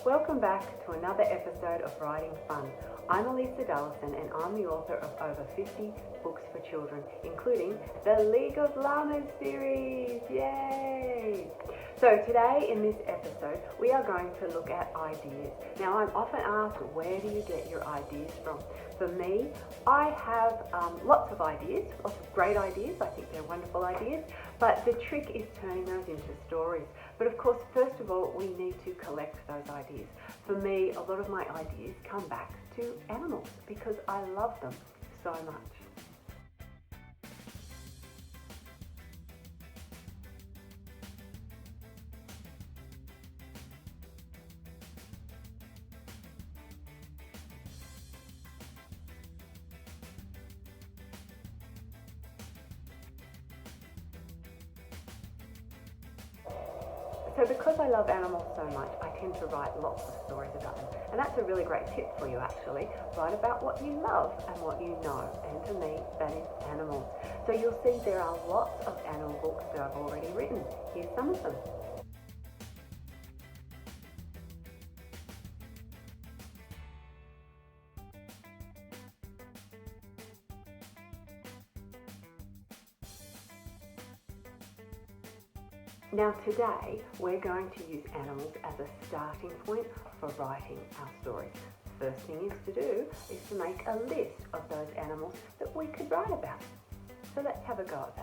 Welcome back to another episode of Writing Fun. I'm Elisa Dallison and I'm the author of over 50 books for children, including the League of Llamas series. Yay! So today in this episode, we are going to look at ideas. Now I'm often asked, where do you get your ideas from? For me, I have lots of ideas, lots of great ideas. I think they're wonderful ideas, but the trick is turning those into stories. But of course, first of all, we need to collect those ideas. For me, a lot of my ideas come back to animals because I love them so much. So because I love animals so much, I tend to write lots of stories about them. And that's a really great tip for you actually. Write about what you love and what you know. And to me, that is animals. So you'll see there are lots of animal books that I've already written. Here's some of them. Now today, we're going to use animals as a starting point for writing our stories. First thing is to do is to make a list of those animals that we could write about. So let's have a go at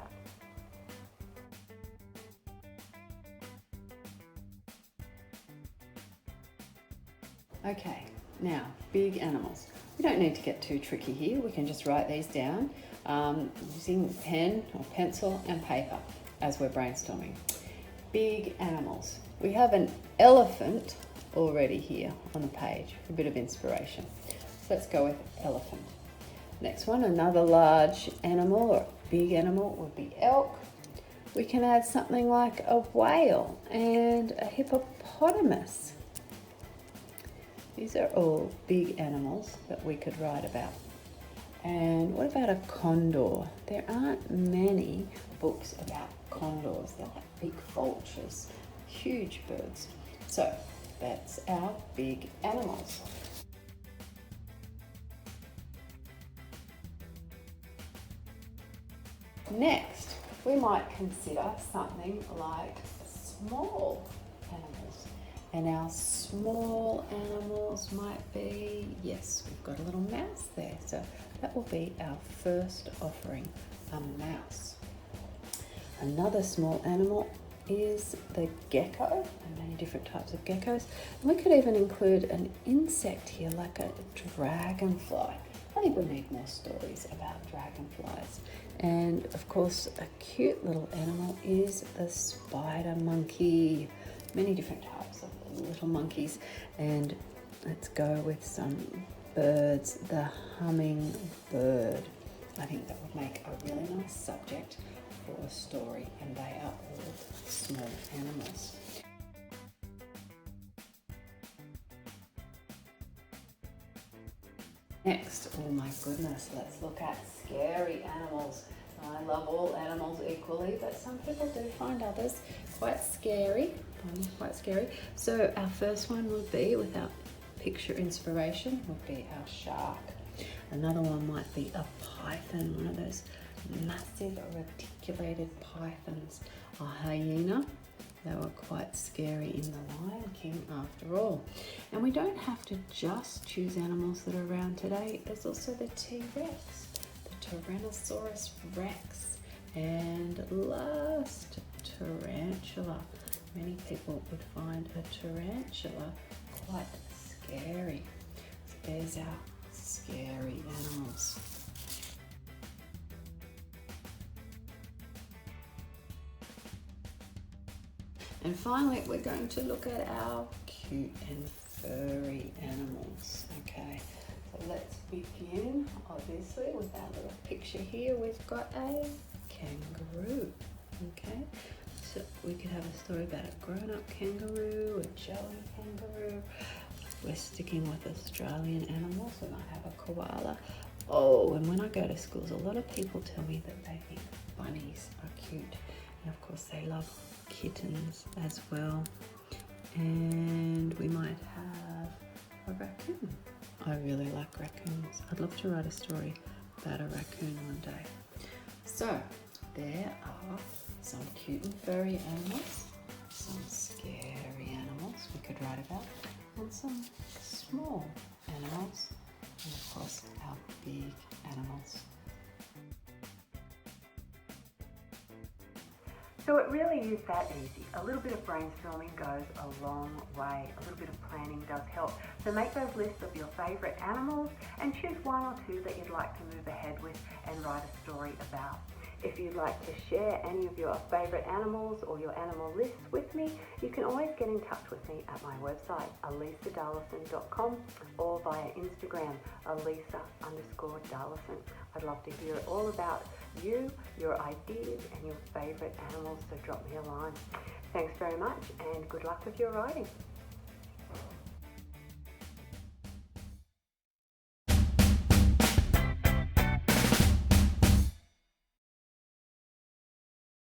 that. Okay, now big animals. We don't need to get too tricky here. We can just write these down using pen or pencil and paper as we're brainstorming. Big animals. We have an elephant already here on the page for a bit of inspiration. So let's go with elephant. Next one, another large animal or big animal would be elk. We can add something like a whale and a hippopotamus. These are all big animals that we could write about. And what about a condor? There aren't many books about condors. They're like big vultures, huge birds. So that's our big animals. Next, we might consider something like small animals. And our small animals might be, yes, we've got a little mouse there. So that will be our first offering, a mouse. Another small animal is the gecko, and many different types of geckos. And we could even include an insect here, like a dragonfly. I think we need more stories about dragonflies. And of course, a cute little animal is the spider monkey. Many different types of little monkeys. And let's go with some birds. The hummingbird. I think that would make a really nice subject for a story, and they are all small animals. Next, oh my goodness, let's look at scary animals. I love all animals equally, but some people do find others quite scary. So our first one would be, without picture inspiration, would be our shark. Another one might be a python, one of those massive reticulated pythons. A hyena. They were quite scary in The Lion King after all. And we don't have to just choose animals that are around today. There's also the T-Rex, the Tyrannosaurus Rex, and last, tarantula. Many people would find a tarantula quite scary. So there's our scary animals. And finally, we're going to look at our cute and furry animals. Okay, so let's begin, obviously, with our little picture here. We've got a kangaroo. Okay, so we could have a story about a grown-up kangaroo, a jelly kangaroo. We're sticking with Australian animals. We might have a koala. Oh, and when I go to schools, a lot of people tell me that they think bunnies are cute. And of course, they love kittens as well. And we might have a raccoon. I really like raccoons. I'd love to write a story about a raccoon one day. So there are some cute and furry animals, some scary animals we could write about, and some small animals, and of course our big animals. So it really is that easy. A little bit of brainstorming goes a long way. A little bit of planning does help. So make those lists of your favourite animals and choose one or two that you'd like to move ahead with and write a story about. If you'd like to share any of your favourite animals or your animal lists with me, you can always get in touch with me at my website, alisadallison.com, or via Instagram, Alisa_Dallison. I'd love to hear all about you, your ideas, and your favourite animals, so drop me a line. Thanks very much, and good luck with your writing.